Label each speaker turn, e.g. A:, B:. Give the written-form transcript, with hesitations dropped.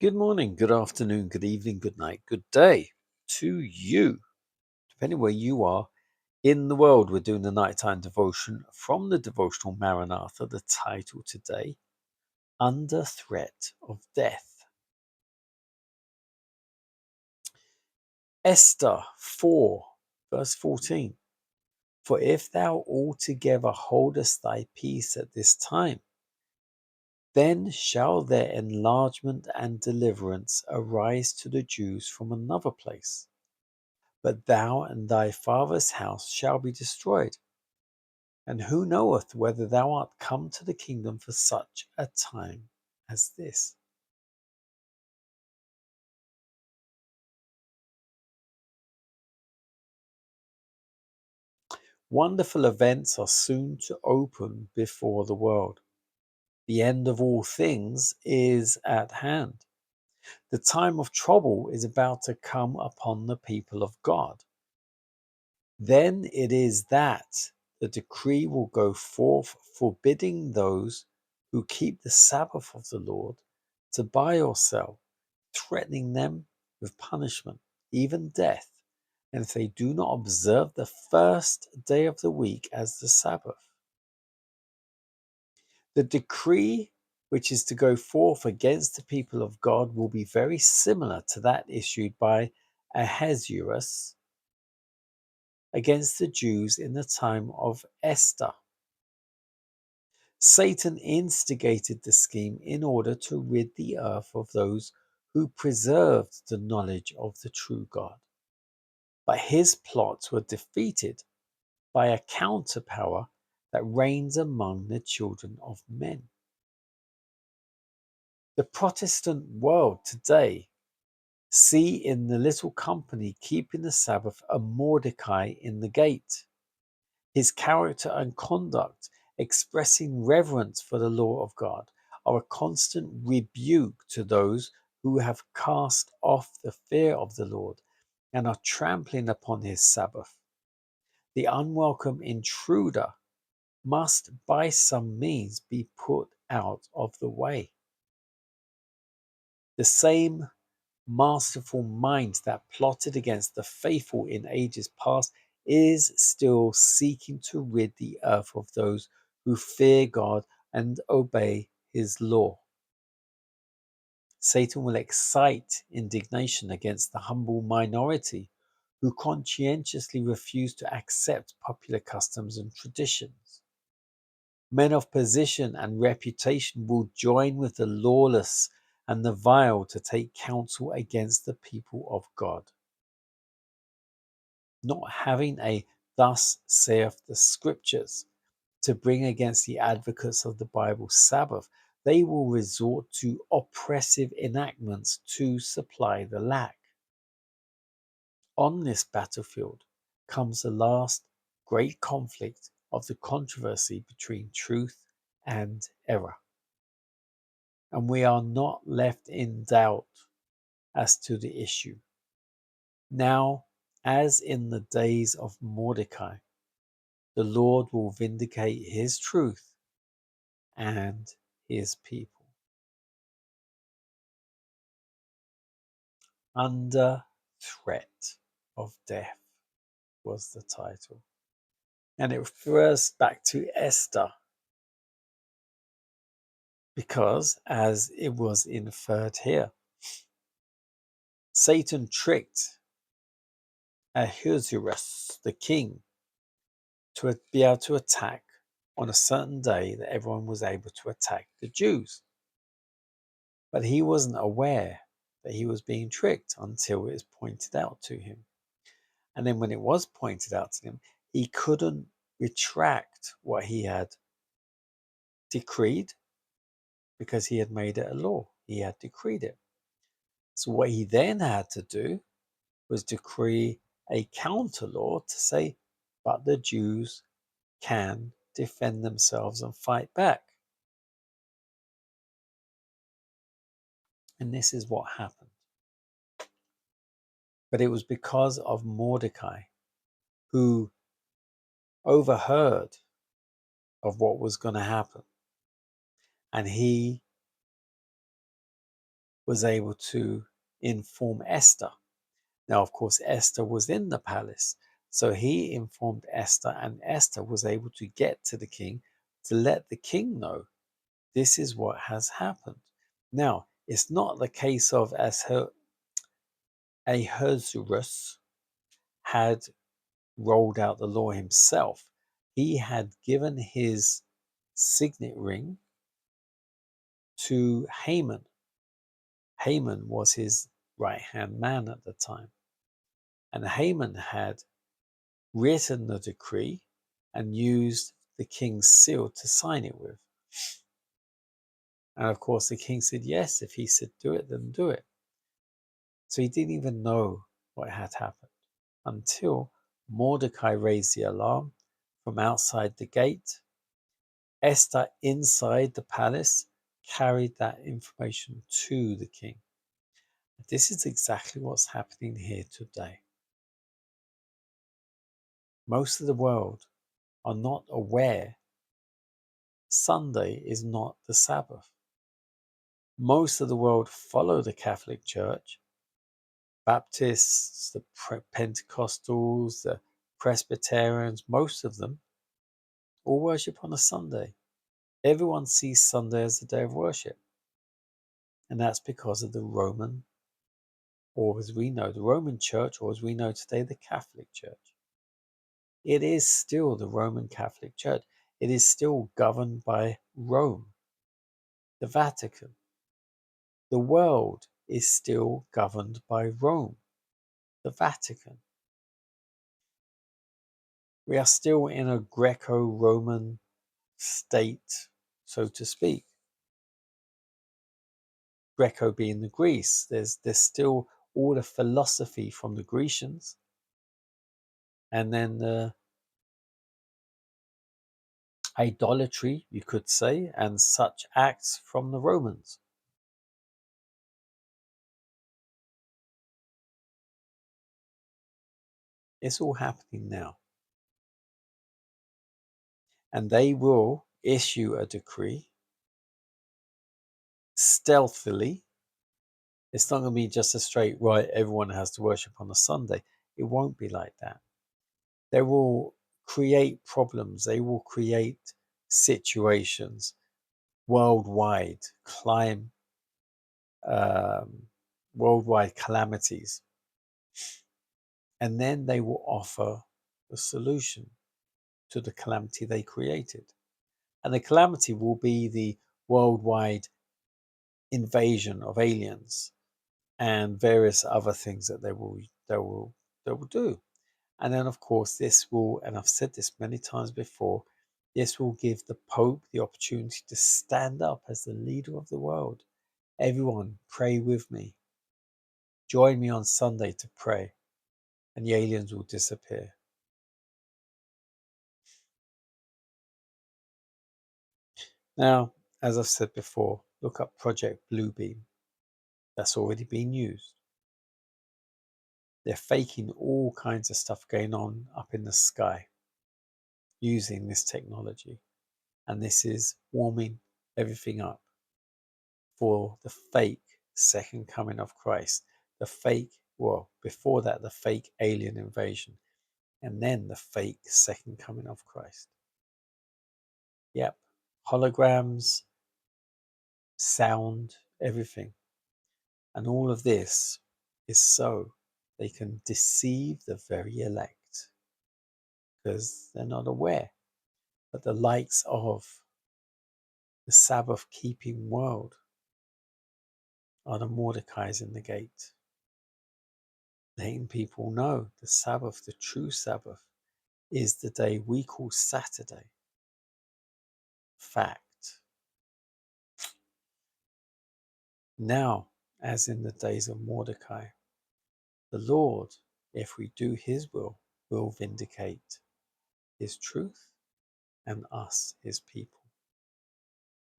A: Good morning, good afternoon, good evening, good night, good day to you, depending where you are in the world. We're doing the nighttime devotion from the devotional Maranatha. The title today, Under Threat of Death. Esther 4, verse 14. For if thou altogether holdest thy peace at this time, then shall their enlargement and deliverance arise to the Jews from another place. But thou and thy father's house shall be destroyed. And who knoweth whether thou art come to the kingdom for such a time as this? Wonderful events are soon to open before the world. The end of all things is at hand. The time of trouble is about to come upon the people of God. Then it is that the decree will go forth forbidding those who keep the Sabbath of the Lord to buy or sell, threatening them with punishment, even death, and if they do not observe the first day of the week as the Sabbath. The decree which is to go forth against the people of God will be very similar to that issued by Ahasuerus against the Jews in the time of Esther. Satan instigated the scheme in order to rid the earth of those who preserved the knowledge of the true God. But his plots were defeated by a counterpower that reigns among the children of men. The Protestant world today see in the little company keeping the Sabbath a Mordecai in the gate. His character and conduct, expressing reverence for the law of God, are a constant rebuke to those who have cast off the fear of the Lord and are trampling upon his Sabbath. The unwelcome intruder must by some means be put out of the way. The same masterful mind that plotted against the faithful in ages past is still seeking to rid the earth of those who fear God and obey his law. Satan will excite indignation against the humble minority who conscientiously refuse to accept popular customs and traditions. Men of position and reputation will join with the lawless and the vile to take counsel against the people of God. Not having a "thus saith the Scriptures" to bring against the advocates of the Bible Sabbath, they will resort to oppressive enactments to supply the lack. On this battlefield comes the last great conflict of the controversy between truth and error. And we are not left in doubt as to the issue. Now, as in the days of Mordecai, the Lord will vindicate his truth and his people. Under Threat of Death was the title. And it refers back to Esther because, as it was inferred here, Satan tricked Ahasuerus, the king, to be able to attack on a certain day that everyone was able to attack the Jews. But he wasn't aware that he was being tricked until it was pointed out to him. And then when it was pointed out to him, he couldn't retract what he had decreed because he had made it a law. He had decreed it. So what he then had to do was decree a counter law to say, but the Jews can defend themselves and fight back. And this is what happened. But it was because of Mordecai, who overheard of what was going to happen. And he was able to inform Esther. Now, of course, Esther was in the palace. So he informed Esther, and Esther was able to get to the king to let the king know this is what has happened. Now, it's not the case of as Ahasuerus had rolled out the law himself. He had given his signet ring to Haman. Haman was his right hand man at the time. And Haman had written the decree and used the king's seal to sign it with. And of course, the king said, yes, if he said do it, then do it. So he didn't even know what had happened until Mordecai raised the alarm from outside the gate. Esther, inside the palace, carried that information to the king. This is exactly what's happening here today. Most of the world are not aware Sunday is not the Sabbath. Most of the world follow the Catholic Church, Baptists, the Pentecostals, the Presbyterians, most of them all worship on a Sunday. Everyone sees Sunday as the day of worship. And that's because of the Roman, or as we know, the Roman Church, or as we know today, the Catholic Church. It is still the Roman Catholic Church. It is still governed by Rome, the Vatican. The world is still governed by Rome, the Vatican. We are still in a Greco-Roman state, so to speak. Greco being the Greece. There's still all the philosophy from the Grecians, and then the idolatry, you could say, and such acts from the Romans. It's all happening now. And they will issue a decree stealthily. It's not going to be just a straight, right, everyone has to worship on a Sunday. It won't be like that. They will create problems. They will create situations worldwide, um, worldwide calamities. And then they will offer a solution to the calamity they created. And the calamity will be the worldwide invasion of aliens and various other things that they will do. And then of course this will, and I've said this many times before, this will give the Pope the opportunity to stand up as the leader of the world. Everyone, pray with me. Join me on Sunday to pray, and the aliens will disappear. Now, as I've said before, look up Project Bluebeam. That's already been used. They're faking all kinds of stuff going on up in the sky using this technology. And this is warming everything up for the fake second coming of Christ. The fake, well, before that, the fake alien invasion. And then the fake second coming of Christ. Yep. Holograms, sound, everything. And all of this is so they can deceive the very elect because they're not aware. But the likes of the Sabbath keeping world are the Mordecais in the gate. Letting people know the Sabbath, the true Sabbath, is the day we call Saturday. Fact. Now, as in the days of Mordecai, the Lord, if we do his will vindicate his truth and us, his people.